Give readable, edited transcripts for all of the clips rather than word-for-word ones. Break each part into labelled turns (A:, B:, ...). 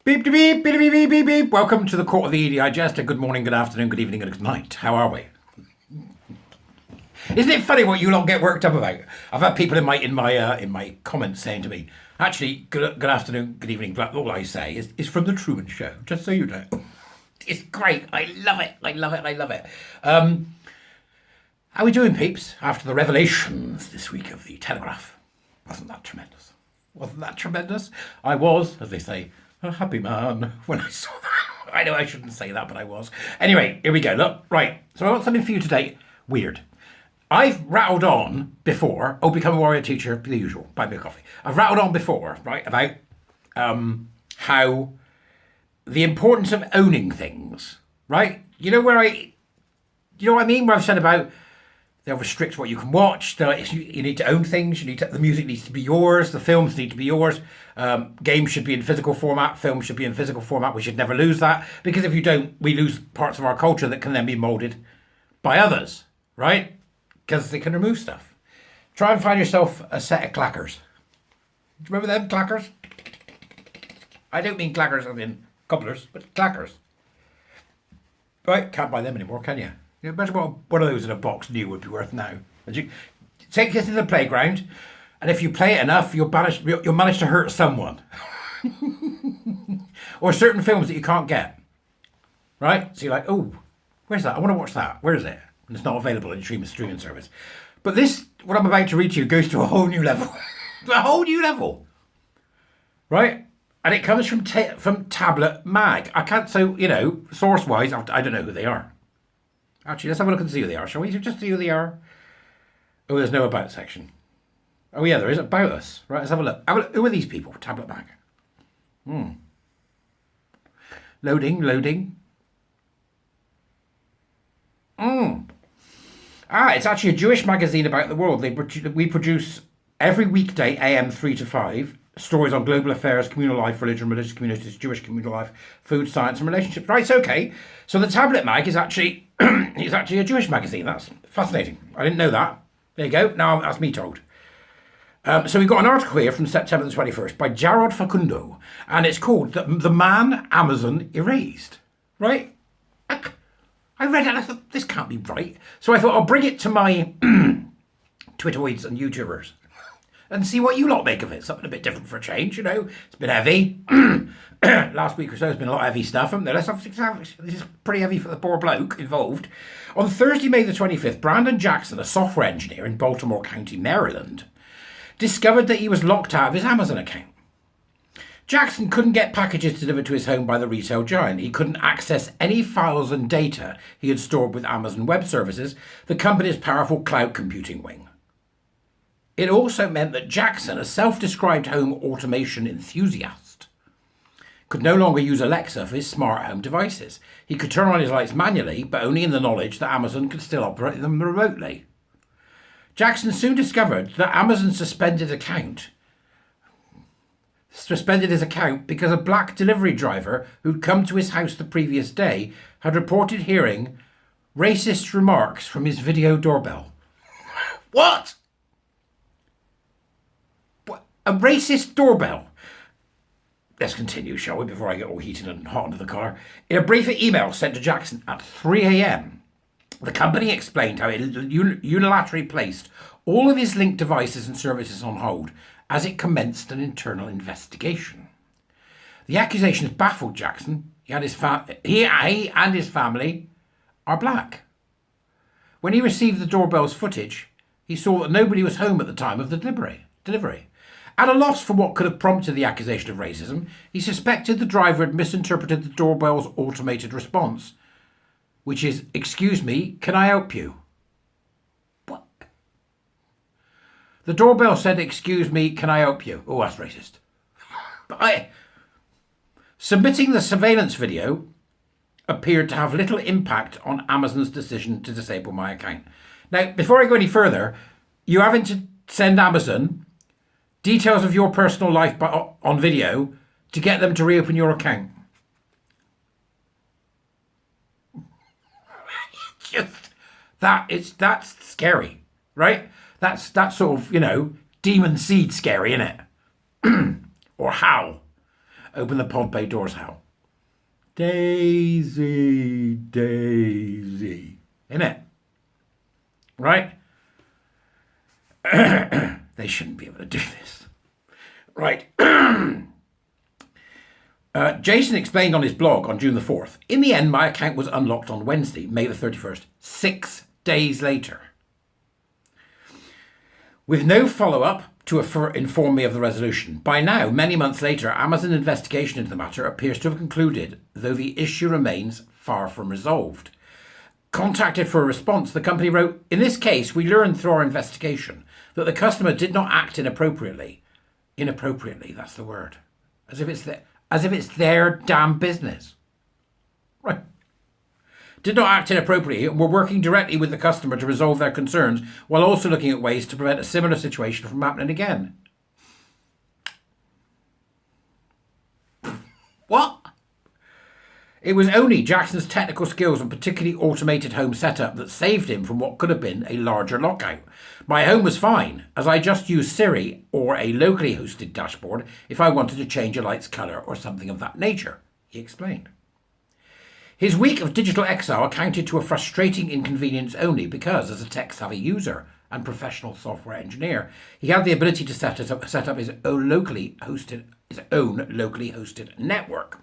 A: Beep, beep, beep, beep, beep, beep, beep. Welcome to the Court of the EDI Jester. Good morning, good afternoon, good evening, and good night. How are we? Isn't it funny what you lot get worked up about? I've had people in my comments saying to me, actually, good afternoon, good evening, but all I say is from the Truman Show, just so you know. It's great. I love it. I love it. I love it. How are we doing, peeps? After the revelations this week of the Telegraph. Wasn't that tremendous? Wasn't that tremendous? I was, as they say, a happy man when I saw that. I know I shouldn't say that, but I was. Anyway, here we go. Look, right. So I got something for you today. Weird. I've rattled on before. Oh, become a warrior teacher, the usual. Buy me a coffee. I've rattled on before, right, about how the importance of owning things, right? You know what I mean? Where I've said about they'll restrict what you can watch. You need to own things. The music needs to be yours. The films need to be yours. Games should be in physical format. Films should be in physical format. We should never lose that, because if you don't, we lose parts of our culture that can then be molded by others, right? Because they can remove stuff. Try and find yourself a set of clackers. Do you remember them clackers? I don't mean clackers as in cobblers, but clackers. Right? Can't buy them anymore, can you? You imagine what one of those in a box new would be worth now. You take this to the playground, and if you play it enough, you'll manage to hurt someone. Or certain films that you can't get. Right? So you're like, oh, where's that? I want to watch that. Where is it? And it's not available in a streaming service. But this, what I'm about to read to you, goes to a whole new level. A whole new level. Right? And it comes from Tablet Mag. I can't, so, source-wise, I don't know who they are. Actually, let's have a look and see who they are, shall we? Just see who they are. Oh, there's no about section. Oh, yeah, there is about us. Right, let's have a look. Who are these people? Tablet Mag. Loading. It's actually a Jewish magazine about the world. We produce every weekday, AM 3 to 5, stories on global affairs, communal life, religion, religious communities, Jewish communal life, food, science, and relationships. Right, okay. So the Tablet Mag is actually it's actually a Jewish magazine. That's fascinating. I didn't know that. There you go. Now that's me told. So we've got an article here from September the 21st by Jarrod Facundo, and it's called The Man Amazon Erased. Right? I read it and I thought, this can't be right. So I thought I'll bring it to my Twitteroids and YouTubers and see what you lot make of it. Something a bit different for a change, It's been heavy. Last week or so has been a lot of heavy stuff. This is pretty heavy for the poor bloke involved. On Thursday, May the 25th, Brandon Jackson, a software engineer in Baltimore County, Maryland, discovered that he was locked out of his Amazon account. Jackson couldn't get packages delivered to his home by the retail giant. He couldn't access any files and data he had stored with Amazon Web Services, the company's powerful cloud computing wing. It also meant that Jackson, a self-described home automation enthusiast, could no longer use Alexa for his smart home devices. He could turn on his lights manually, but only in the knowledge that Amazon could still operate them remotely. Jackson soon discovered that Amazon suspended his account because a black delivery driver who'd come to his house the previous day had reported hearing racist remarks from his video doorbell. What? A racist doorbell? Let's continue, shall we, before I get all heated and hot under the collar. In a brief email sent to Jackson at 3 a.m, the company explained how it unilaterally placed all of his linked devices and services on hold as it commenced an internal investigation. The accusations baffled Jackson. He and his family are black. When he received the doorbell's footage, he saw that nobody was home at the time of the delivery. At a loss for what could have prompted the accusation of racism, he suspected the driver had misinterpreted the doorbell's automated response, which is, "Excuse me, can I help you?" What? The doorbell said, "Excuse me, can I help you?" Oh, that's racist. Submitting the surveillance video appeared to have little impact on Amazon's decision to disable my account. Now, before I go any further, you having to send Amazon details of your personal life on video to get them to reopen your account. That's scary, right? That's sort of, demon seed scary, isn't it? Or how? Open the pod bay doors, Hal. Daisy, Daisy. Innit? Right? They shouldn't be able to do this. Right. Jason explained on his blog on June the 4th, in the end, my account was unlocked on Wednesday, May the 31st, 6 days later. With no follow-up to inform me of the resolution. By now, many months later, Amazon's investigation into the matter appears to have concluded, though the issue remains far from resolved. Contacted for a response, the company wrote, in this case, we learned through our investigation that the customer did not act inappropriately. Inappropriately, that's the word. As if it's their damn business. Right. Did not act inappropriately and were working directly with the customer to resolve their concerns while also looking at ways to prevent a similar situation from happening again. What? It was only Jackson's technical skills and particularly automated home setup that saved him from what could have been a larger lockout. My home was fine, as I just used Siri or a locally hosted dashboard if I wanted to change a light's colour or something of that nature, he explained. His week of digital exile accounted to a frustrating inconvenience only because, as a tech-savvy user and professional software engineer, he had the ability to set up his own locally hosted network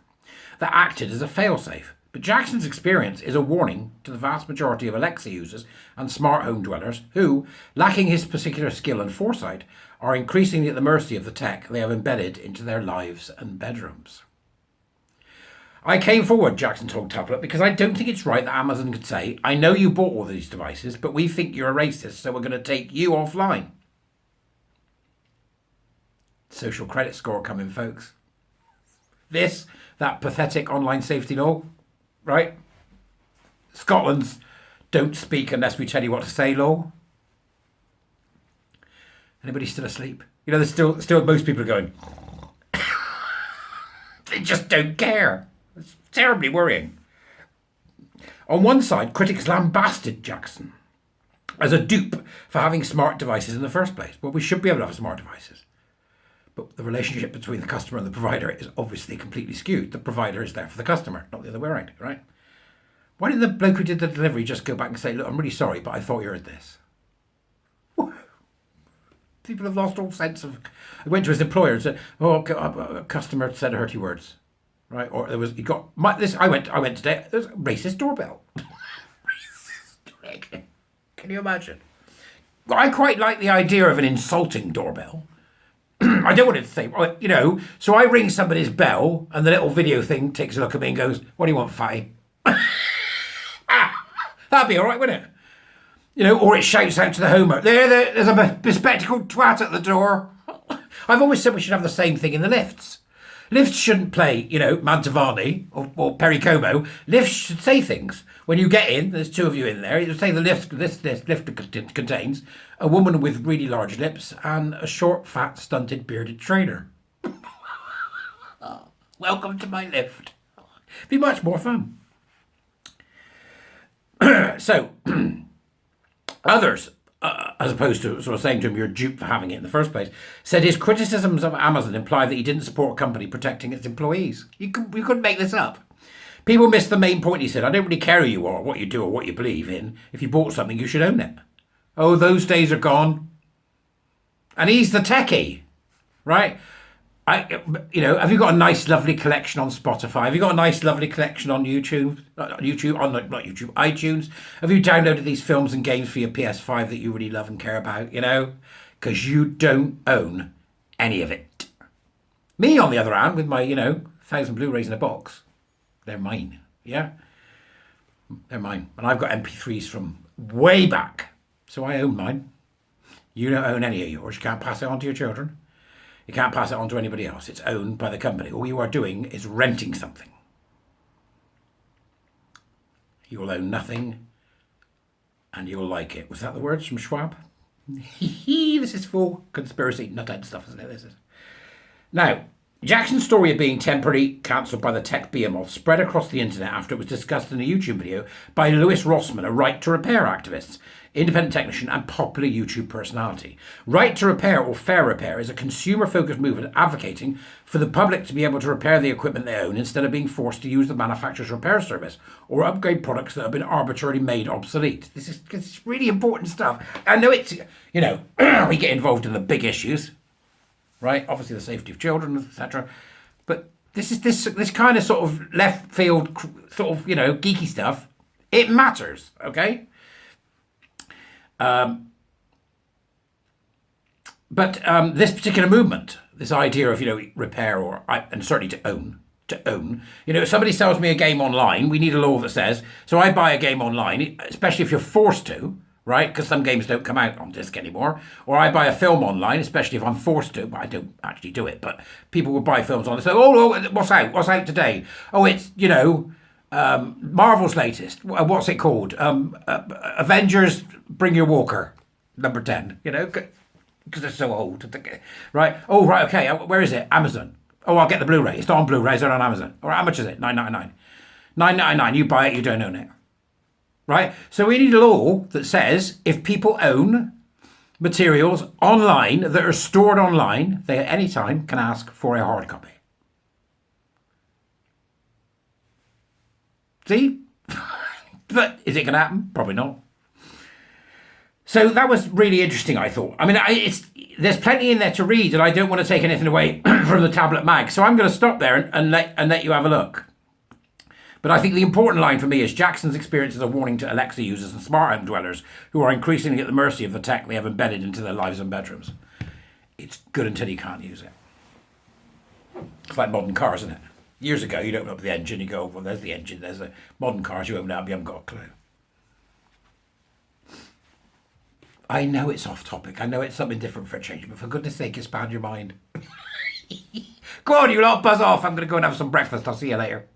A: that acted as a failsafe. But Jackson's experience is a warning to the vast majority of Alexa users and smart home dwellers who, lacking his particular skill and foresight, are increasingly at the mercy of the tech they have embedded into their lives and bedrooms. I came forward, Jackson told Tablet, because I don't think it's right that Amazon could say, I know you bought all these devices, but we think you're a racist, so we're going to take you offline. Social credit score coming, folks. That pathetic online safety law, right? Scotland's don't speak unless we tell you what to say law. Anybody still asleep? You know, there's still most people are going, they just don't care. It's terribly worrying. On one side, critics lambasted Jackson as a dupe for having smart devices in the first place. Well, we should be able to have smart devices. But the relationship between the customer and the provider is obviously completely skewed. The provider is there for the customer, not the other way around, right? Why didn't the bloke who did the delivery just go back and say, look, I'm really sorry, but I thought you heard this? People have lost all sense of... I went to his employer and said, a customer said dirty words. Right, or there was I went today. There's a racist doorbell. Racist. Can you imagine? Well, I quite like the idea of an insulting doorbell. I don't want it to say, well, you know. So I ring somebody's bell, and the little video thing takes a look at me and goes, "What do you want, fatty?" That'd be all right, wouldn't it? You know, or it shouts out to the homer, "There's a bespectacled twat at the door." I've always said we should have the same thing in the lifts. Lifts shouldn't play, you know, Mantovani or Perry Como. Lifts should say things. When you get in, there's two of you in there, you say this lift contains a woman with really large lips and a short, fat, stunted, bearded trainer. Welcome to my lift. Be much more fun. So, others, as opposed to sort of saying to him, you're a dupe for having it in the first place, said his criticisms of Amazon imply that he didn't support a company protecting its employees. You couldn't make this up. People missed the main point, he said. I don't really care who you are, what you do, or what you believe in. If you bought something, you should own it. Oh, those days are gone. And he's the techie, right? Have you got a nice, lovely collection on Spotify? Have you got a nice, lovely collection on YouTube? iTunes? Have you downloaded these films and games for your PS5 that you really love and care about, you know? Because you don't own any of it. Me, on the other hand, with my, 1,000 Blu-rays in a box, they're mine, yeah? They're mine. And I've got MP3s from way back. So I own mine. You don't own any of yours. You can't pass it on to your children. You can't pass it on to anybody else. It's owned by the company. All you are doing is renting something. You'll own nothing and you'll like it. Was that the words from Schwab? This is full conspiracy nuthead stuff, isn't it? This is. Now, Jackson's story of being temporarily cancelled by the tech behemoth spread across the internet after it was discussed in a YouTube video by Lewis Rossman, a right to repair activist. independent technician, and popular YouTube personality. Right to Repair, or Fair Repair, is a consumer-focused movement advocating for the public to be able to repair the equipment they own instead of being forced to use the manufacturer's repair service or upgrade products that have been arbitrarily made obsolete. This is really important stuff. I know it's, we get involved in the big issues, right? Obviously the safety of children, etc. But this kind of sort of left field, sort of, geeky stuff. It matters, okay? But this particular movement, this idea of, repair and certainly to own, if somebody sells me a game online, we need a law that says, so I buy a game online, especially if you're forced to, right? Because some games don't come out on disc anymore. Or I buy a film online, especially if I'm forced to, but I don't actually do it, but people will buy films online. So, what's out? What's out today? Oh, it's, Marvel's latest. What's it called? Avengers Bring Your Walker, number 10, because they're so old. Right? Oh, right, okay. Where is it? Amazon. Oh, I'll get the Blu-ray. It's not on Blu-ray, it's on Amazon. All right, how much is it? $9.99. $9.99. You buy it, you don't own it. Right? So we need a law that says if people own materials online that are stored online, they at any time can ask for a hard copy. See? But is it going to happen? Probably not. So that was really interesting, I thought. I mean, there's plenty in there to read, and I don't want to take anything away from the tablet mag. So I'm going to stop there and let you have a look. But I think the important line for me is Jackson's experience as a warning to Alexa users and smart home dwellers who are increasingly at the mercy of the tech they have embedded into their lives and bedrooms. It's good until you can't use it. It's like modern cars, isn't it? Years ago, you'd open up the engine, you go, well, there's the engine, there's the modern cars, you open it up, you haven't got a clue. I know it's off topic, I know it's something different for a change, but for goodness sake, expand your mind. Go on, you lot, buzz off, I'm going to go and have some breakfast, I'll see you later.